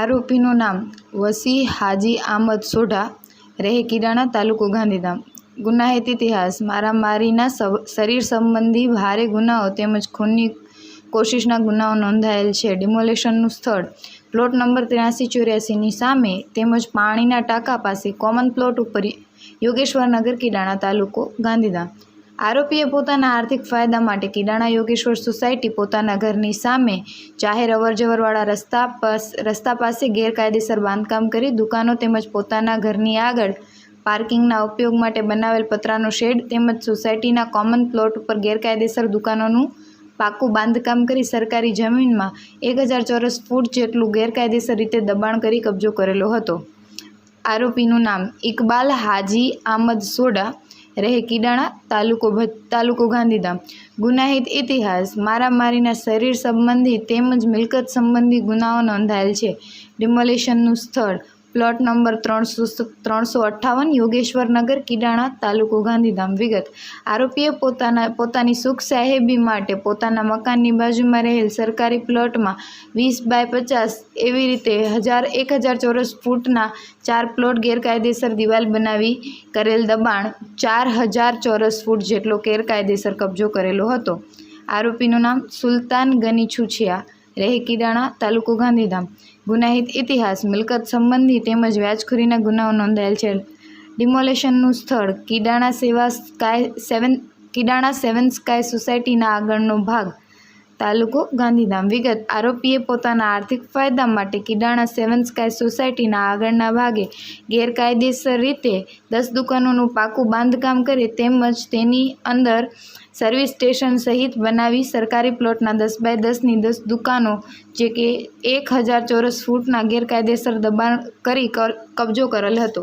આરોપીનું નામ વસી હાજી આમદ સોઢા, રહે કિડાણા, તાલુકો ગાંધીધામ. ગુનાહિત ઇતિહાસ: મારામારીના શરીર સંબંધી ભારે ગુનાઓ તેમજ ખૂનની કોશિશના ગુનાઓ નોંધાયેલ છે. ડિમોલેશનનું સ્થળ: પ્લોટ નંબર 8384ની સામે તેમજ પાણીના ટાંકા પાસે કોમન પ્લોટ ઉપર, યોગેશ્વરનગર, કિડાણા, તાલુકો ગાંધીધામ. આરોપીએ પોતાના આર્થિક ફાયદા માટે કિડાણા યોગેશ્વર સોસાયટી પોતાના ઘરની સામે જાહેર અવરજવરવાળા રસ્તા પાસે ગેરકાયદેસર બાંધકામ કરી દુકાનો તેમજ પોતાના ઘરની આગળ પાર્કિંગના ઉપયોગ માટે બનાવેલ પતરાનો શેડ તેમજ સોસાયટીના કોમન પ્લોટ ઉપર ગેરકાયદેસર દુકાનોનું પાકું બાંધકામ કરી સરકારી જમીનમાં 1000 ચોરસ ફૂટ જેટલું ગેરકાયદેસર રીતે દબાણ કરી કબજો કરેલો હતો. આરોપીનું નામ ઇકબાલ હાજી આમદ સોઢા, રહે કિડાણા, તાલુકો ગાંધીધામ. ગુનાહિત ઇતિહાસ: મારામારીના શરીર સંબંધી તેમજ મિલકત સંબંધી ગુનાઓ નોંધાયેલ છે. ડિમોલેશનનું સ્થળ: પ્લોટ નંબર 358, યોગેશ્વરનગર, કિડાણા, તાલુકો ગાંધીધામ. વિગત: આરોપીએ પોતાની સુખ સાહેબી માટે પોતાના મકાનની બાજુમાં રહેલ સરકારી પ્લોટમાં 20x50 એવી રીતે 1000 ચોરસ ફૂટના 4 પ્લોટ ગેરકાયદેસર દિવાલ બનાવી કરેલ દબાણ 4000 ચોરસ ફૂટ જેટલો ગેરકાયદેસર કબજો કરેલો હતો. આરોપીનું નામ સુલતાન ગની છુછિયા, રહે કિડાણા, તાલુકો ગાંધીધામ. ગુનાહિત ઇતિહાસ: મિલકત સંબંધી તેમજ વ્યાજખોરીના ગુનાઓ નોંધાયેલ છે. ડિમોલેશનનું સ્થળ: કિડાણા 7 સ્કાય સોસાયટીના આગળનો ભાગ, તાલુકો ગાંધીધામ. વિગત: આરોપીએ પોતાના આર્થિક ફાયદા માટે કિડાણા 7 સ્કાય સોસાયટીના આગળના ભાગે ગેરકાયદેસર રીતે 10 દુકાનોનું પાકું બાંધકામ કરી તેમજ તેની અંદર સર્વિસ સ્ટેશન સહિત બનાવી સરકારી પ્લોટના 10x10ની 10 દુકાનો જે કે 1000 ચોરસ ફૂટના ગેરકાયદેસર દબાણ કરી કબજો કરેલ હતો.